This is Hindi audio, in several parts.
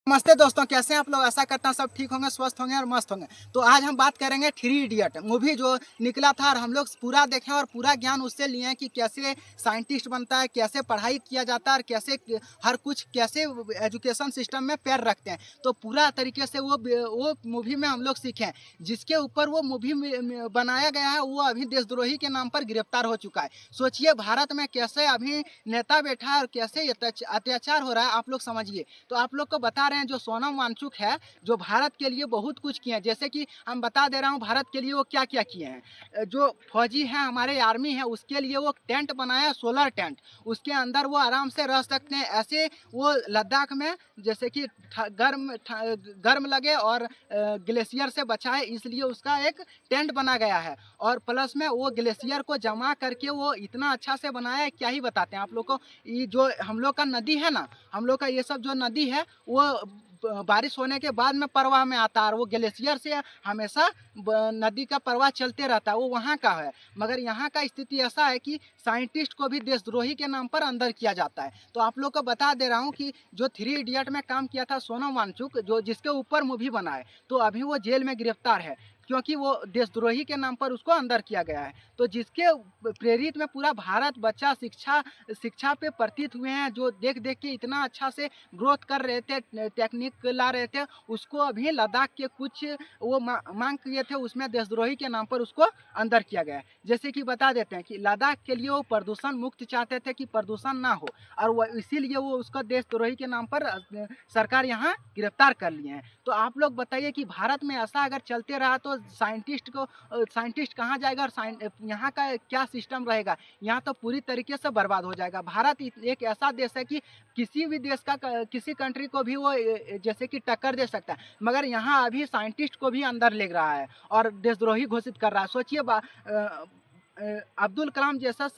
नमस्ते दोस्तों, कैसे हैं आप लोग। आशा करता हूं सब ठीक होंगे, स्वस्थ होंगे और मस्त होंगे। तो आज हम बात करेंगे थ्री इडियट मूवी जो निकला था और हम लोग पूरा देखें और पूरा ज्ञान उससे लिए हैं कि कैसे साइंटिस्ट बनता है, कैसे पढ़ाई किया जाता है और कैसे हर कुछ कैसे एजुकेशन सिस्टम में पैर रखते हैं। तो पूरा तरीके से वो मूवी में हम लोग सीखें। जिसके ऊपर वो मूवी बनाया गया है वो अभी देशद्रोही के नाम पर गिरफ्तार हो चुका है। सोचिए भारत में कैसे अभी नेता बैठा है और कैसे अत्याचार हो रहा है, आप लोग समझिए। तो आप लोग को बता रहे हैं जो सोनम वांगचुक है, जो भारत के लिए बहुत कुछ किए हैं। जैसे कि हम बता दे रहा हूँ भारत के लिए वो क्या क्या किए हैं। जो फौजी हैं, हमारे आर्मी है, उसके लिए वो टेंट बनाया, सोलर टेंट। उसके अंदर वो आराम से रह सकते हैं। ऐसे वो लद्दाख में जैसे कि गर्म लगे और ग्लेशियर से बचाए, इसलिए उसका एक टेंट बना गया है। और प्लस में वो ग्लेशियर को जमा करके वो इतना अच्छा से बनाया है, क्या ही बताते हैं आप लोग को। ये जो हम लोग का नदी है ना, हम लोग का ये सब जो नदी है वो बारिश होने के बाद में प्रवाह में आता है और वो ग्लेशियर से हमेशा नदी का प्रवाह चलते रहता है। वो वहाँ का है, मगर यहाँ का स्थिति ऐसा है कि साइंटिस्ट को भी देशद्रोही के नाम पर अंदर किया जाता है। तो आप लोग को बता दे रहा हूँ कि जो थ्री इडियट में काम किया था सोनम वांगचुक, जो जिसके ऊपर मूवी बना है, तो अभी वो जेल में गिरफ्तार है क्योंकि वो देशद्रोही के नाम पर उसको अंदर किया गया है। तो जिसके प्रेरित में पूरा भारत बच्चा शिक्षा पे प्रतीत हुए हैं, जो देख देख के इतना अच्छा से ग्रोथ कर रहे थे, टेक्निक ला रहे थे, उसको अभी लद्दाख के कुछ वो मांग किए थे, उसमें देशद्रोही के नाम पर उसको अंदर किया गया है। जैसे कि बता देते हैं कि लद्दाख के लिए वो प्रदूषण मुक्त चाहते थे कि प्रदूषण ना हो, और वो इसीलिए वो उसको देशद्रोही के नाम पर सरकार यहाँ गिरफ्तार कर लिए हैं। तो आप लोग बताइए कि भारत में ऐसा अगर चलते रहा तो साइंटिस्ट कहाँ जाएगा और यहाँ का क्या सिस्टम रहेगा। यहाँ तो पूरी तरीके से बर्बाद हो जाएगा। भारत एक ऐसा देश है कि किसी भी देश का किसी कंट्री को भी वो जैसे कि टक्कर दे सकता है, मगर यहाँ अभी साइंटिस्ट को भी अंदर ले रहा है और देशद्रोही घोषित कर रहा है। सोचिए अब्दुल कलाम जैसा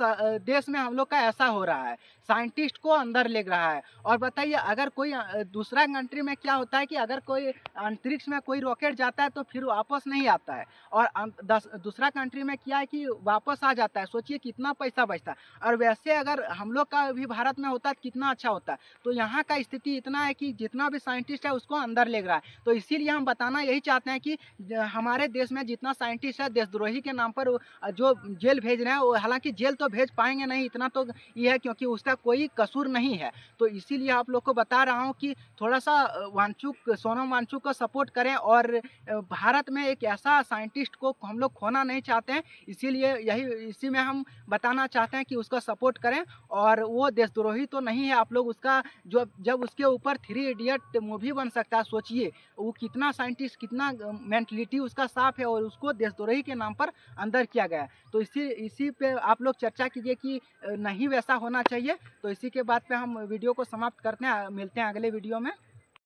देश में हम लोग का ऐसा हो रहा है, साइंटिस्ट को अंदर ले रहा है। और बताइए अगर कोई दूसरा कंट्री में क्या होता है कि अगर कोई अंतरिक्ष में कोई रॉकेट जाता है तो फिर वापस नहीं आता है, और दूसरा कंट्री में क्या है कि वापस आ जाता है। सोचिए कितना पैसा बचता है। और वैसे अगर हम लोग का भी भारत में होता है कितना अच्छा होता। तो यहाँ का स्थिति इतना है कि जितना भी साइंटिस्ट है उसको अंदर ले रहा है। तो इसीलिए हम बताना यही चाहते हैं कि हमारे देश में जितना साइंटिस्ट है देशद्रोही के नाम पर जो जेल भेज रहे हैं, वो हालांकि जेल तो भेज पाएंगे नहीं, इतना तो ये है क्योंकि उसका कोई कसूर नहीं है। तो इसीलिए आप लोग को बता रहा हूँ कि थोड़ा सा सोनम वांगचुक को सपोर्ट करें, और भारत में एक ऐसा साइंटिस्ट को हम लोग खोना नहीं चाहते हैं। इसीलिए इसी में हम बताना चाहते हैं कि उसका सपोर्ट करें, और वो देशद्रोही तो नहीं है। आप लोग उसका जो जब उसके ऊपर थ्री इडियट मूवी बन सकता है, सोचिए वो कितना साइंटिस्ट, कितना मेंटलिटी उसका साफ है, और उसको देशद्रोही के नाम पर अंदर किया गया है। तो इसी पे आप लोग चर्चा कीजिए कि नहीं वैसा होना चाहिए। तो इसी के बाद पे हम वीडियो को समाप्त करते हैं, मिलते हैं अगले वीडियो में।